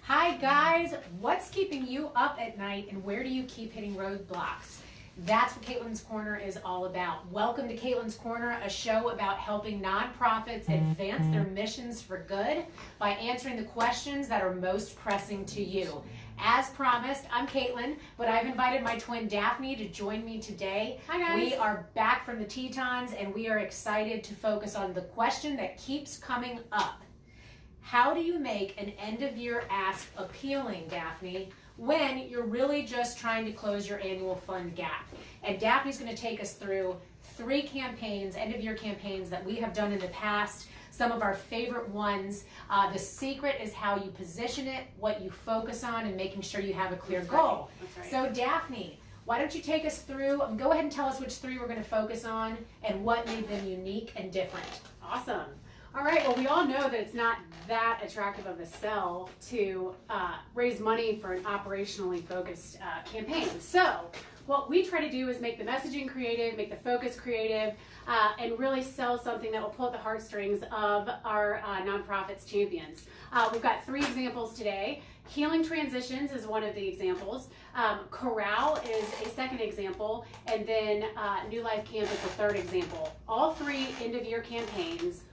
Hi guys, what's keeping you up at night and where do you keep hitting roadblocks? That's what Caitlin's Corner is all about. Welcome to Caitlin's Corner, a show about helping nonprofits advance their missions for good by answering the questions that are most pressing to you. As promised, I'm Caitlin, but I've invited my twin Daphne to join me today. Hi guys. We are back from the Tetons and we are excited to focus on the question that keeps coming up. How do you make an end-of-year ask appealing, Daphne, when you're really just trying to close your annual fund gap? And Daphne's going to take us through 3 campaigns, end-of-year campaigns that we have done in the past, some of our favorite ones. The secret is how you position it, what you focus on, and making sure you have a clear goal. That's right. So Daphne, why don't you take us through, go ahead and tell us which 3 we're going to focus on and what made them unique and different. Awesome. All right, well, we all know that it's not that attractive of a sell to raise money for an operationally focused campaign. So what we try to do is make the messaging creative, make the focus creative, and really sell something that will pull at the heartstrings of our nonprofits champions. We've got 3 examples today. Healing Transitions is one of the examples. Corral is a second example, and then New Life Camp is the third example. All 3 end-of-year campaigns.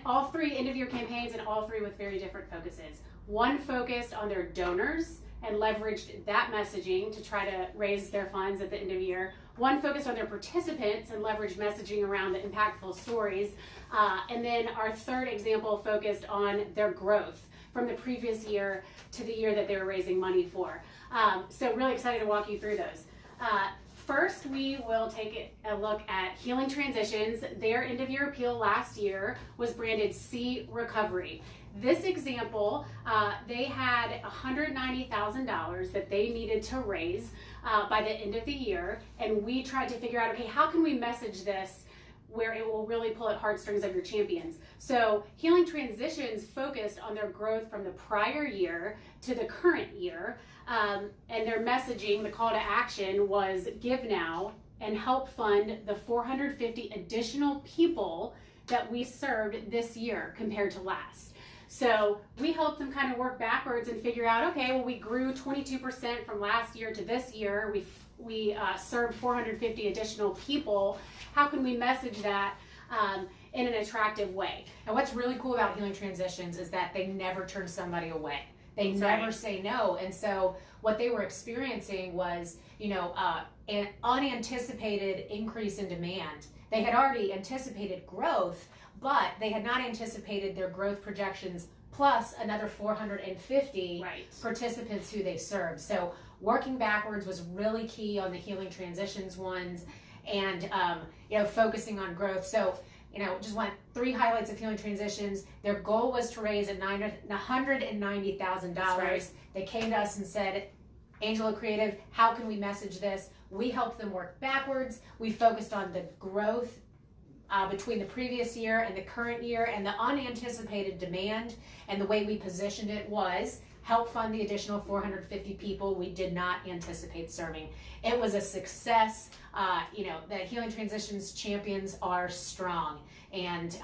All 3 end-of-year campaigns, and all 3 with very different focuses. One focused on their donors and leveraged that messaging to try to raise their funds at the end of the year. One focused on their participants and leveraged messaging around the impactful stories. And then our third example focused on their growth from the previous year to the year that they were raising money for. So really excited to walk you through those. First, we will take a look at Healing Transitions. Their end-of-year appeal last year was branded C Recovery. This example, they had $190,000 that they needed to raise by the end of the year, and we tried to figure out, okay, how can we message this where it will really pull at heartstrings of your champions? So Healing Transitions focused on their growth from the prior year to the current year, and their messaging, the call to action, was give now and help fund the 450 additional people that we served this year compared to last. So we helped them kind of work backwards and figure out, okay, well, we grew 22% from last year to this year. We served 450 additional people. How can we message that in an attractive way? And what's really cool about Healing Transitions is that they never turn somebody away. They never say no. And so what they were experiencing was, an unanticipated increase in demand. They had already anticipated growth, but they had not anticipated their growth projections plus another 450 participants who they served. So working backwards was really key on the Healing Transitions ones, and focusing on growth. So just want 3 highlights of Healing Transitions. Their goal was to raise $190,000. Right. They came to us and said, Angela Creative, how can we message this? We helped them work backwards. We focused on the growth between the previous year and the current year, and the unanticipated demand, and the way we positioned it was help fund the additional 450 people we did not anticipate serving. It was a success. The Healing Transitions champions are strong, and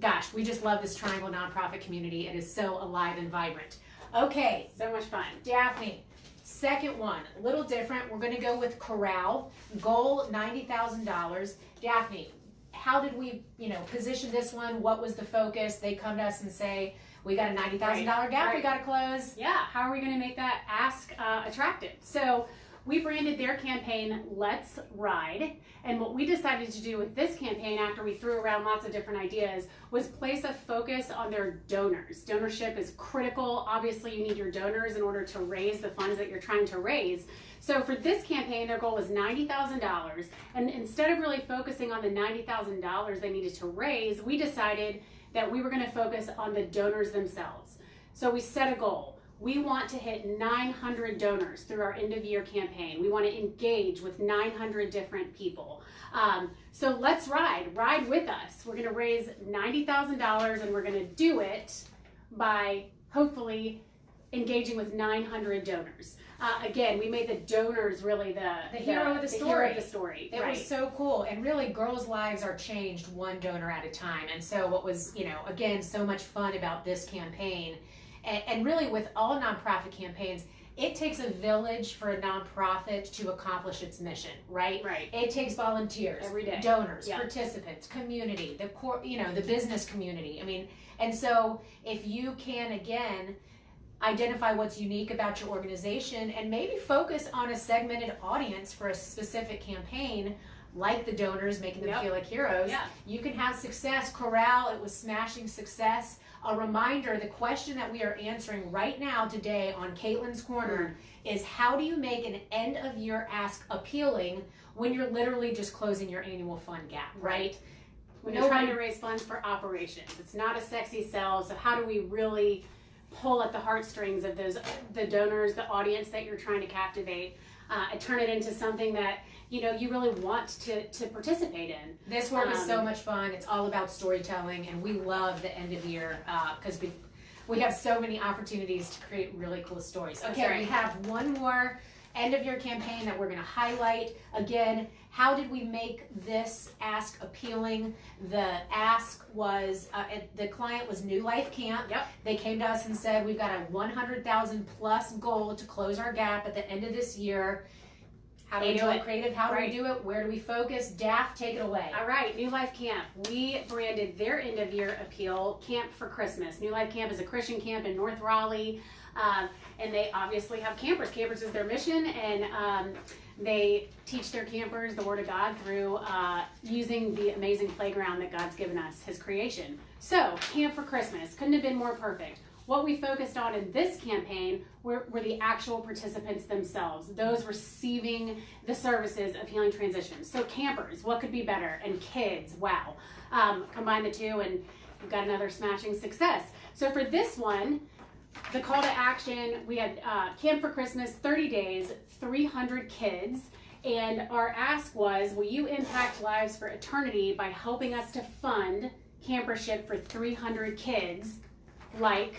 gosh, we just love this Triangle nonprofit community. It is so alive and vibrant. Okay, So much fun. Daphne, second one, a little different. We're going to go with Corral. Goal $90,000. Daphne, how did we, position this one? What was the focus? They come to us and say, we got a $90,000 gap we got to close. Yeah, how are we going to make that ask attractive? So we branded their campaign Let's Ride, and what we decided to do with this campaign, after we threw around lots of different ideas, was place a focus on their donors. Donorship is critical. Obviously, you need your donors in order to raise the funds that you're trying to raise. So for this campaign, their goal was $90,000, and instead of really focusing on the $90,000 they needed to raise, we decided that we were going to focus on the donors themselves. So we set a goal. We want to hit 900 donors through our end-of-year campaign. We want to engage with 900 different people. So let's ride with us. We're going to raise $90,000, and we're going to do it by hopefully engaging with 900 donors. Again, we made the donors really the hero of the story. Hero of the story. It was so cool. And really, girls' lives are changed one donor at a time. And so what was, again, so much fun about this campaign and really with all nonprofit campaigns, it takes a village for a nonprofit to accomplish its mission, right? Right. It takes volunteers, Every day. donors, Yeah. participants, community, the core, the business community. I mean, and so if you can again identify what's unique about your organization and maybe focus on a segmented audience for a specific campaign, like the donors, making them feel like heroes, you can have success. Corral, it was smashing success. A reminder, the question that we are answering right now today on Caitlin's Corner is, how do you make an end of year ask appealing when you're literally just closing your annual fund gap, right? When you're trying to raise funds for operations. It's not a sexy sell, so how do we really pull at the heartstrings of the donors, the audience that you're trying to captivate, and turn it into something that you really want to participate in. This work is so much fun. It's all about storytelling, and we love the end of year because we have so many opportunities to create really cool stories. Okay, we have one more end of year campaign that we're going to highlight. Again, how did we make this ask appealing? The ask was, the client was New Life Camp. Yep. They came to us and said, we've got a 100,000 plus goal to close our gap at the end of this year. How do we do it? Creative, how do we do it? Where do we focus? Daff, take it away. All right, New Life Camp. We branded their end of year appeal Camp for Christmas. New Life Camp is a Christian camp in North Raleigh, and they obviously have campers. Campers is their mission, and they teach their campers the Word of God through using the amazing playground that God's given us, His creation. So, Camp for Christmas couldn't have been more perfect. What we focused on in this campaign were the actual participants themselves, those receiving the services of Healing Transitions. So campers, what could be better? And kids, wow. Combine the two and we've got another smashing success. So for this one, the call to action, we had Camp for Christmas, 30 days, 300 kids. And our ask was, will you impact lives for eternity by helping us to fund campership for 300 kids like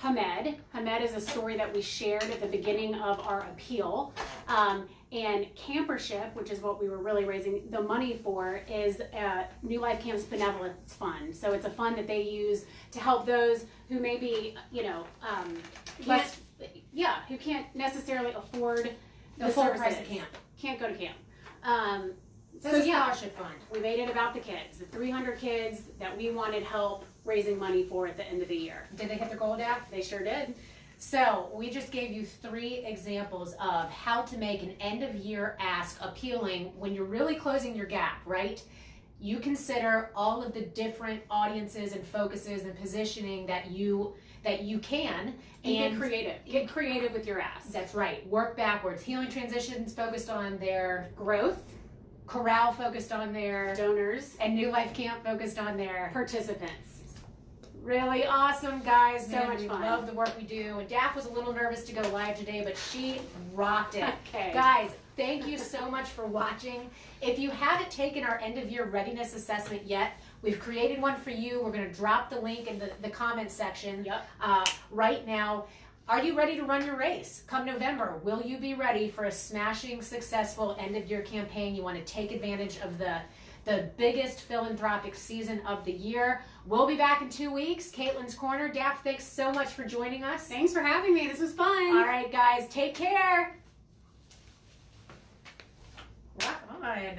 Hamed. Hamed is a story that we shared at the beginning of our appeal. And campership, which is what we were really raising the money for, is New Life Camp's Benevolence Fund. So it's a fund that they use to help those who maybe, who can't necessarily afford the full services. price of camp. Can't go to camp. So it's a scholarship fund. We made it about the kids, the 300 kids that we wanted help raising money for at the end of the year. Did they hit their goal, Daff? They sure did. So we just gave you 3 examples of how to make an end of year ask appealing when you're really closing your gap, right? You consider all of the different audiences and focuses and positioning that you can, and get creative. Get creative with your ask. That's right. Work backwards. Healing Transitions focused on their Growth. Corral focused on their Donors. and New Life Camp focused on their Participants. Really awesome, guys. So Man, much we fun. love the work we do. And Daff was a little nervous to go live today, but she rocked it. Okay. Guys, thank you so much for watching. If you haven't taken our end of year readiness assessment yet, we've created one for you. We're going to drop the link in the comment section right now. Are you ready to run your race? Come November, will you be ready for a smashing, successful end of year campaign? You want to take advantage of the biggest philanthropic season of the year. We'll be back in 2 weeks. Caitlin's Corner. Daff, thanks so much for joining us. Thanks for having me. This was fun. All right, guys, take care. Rock on.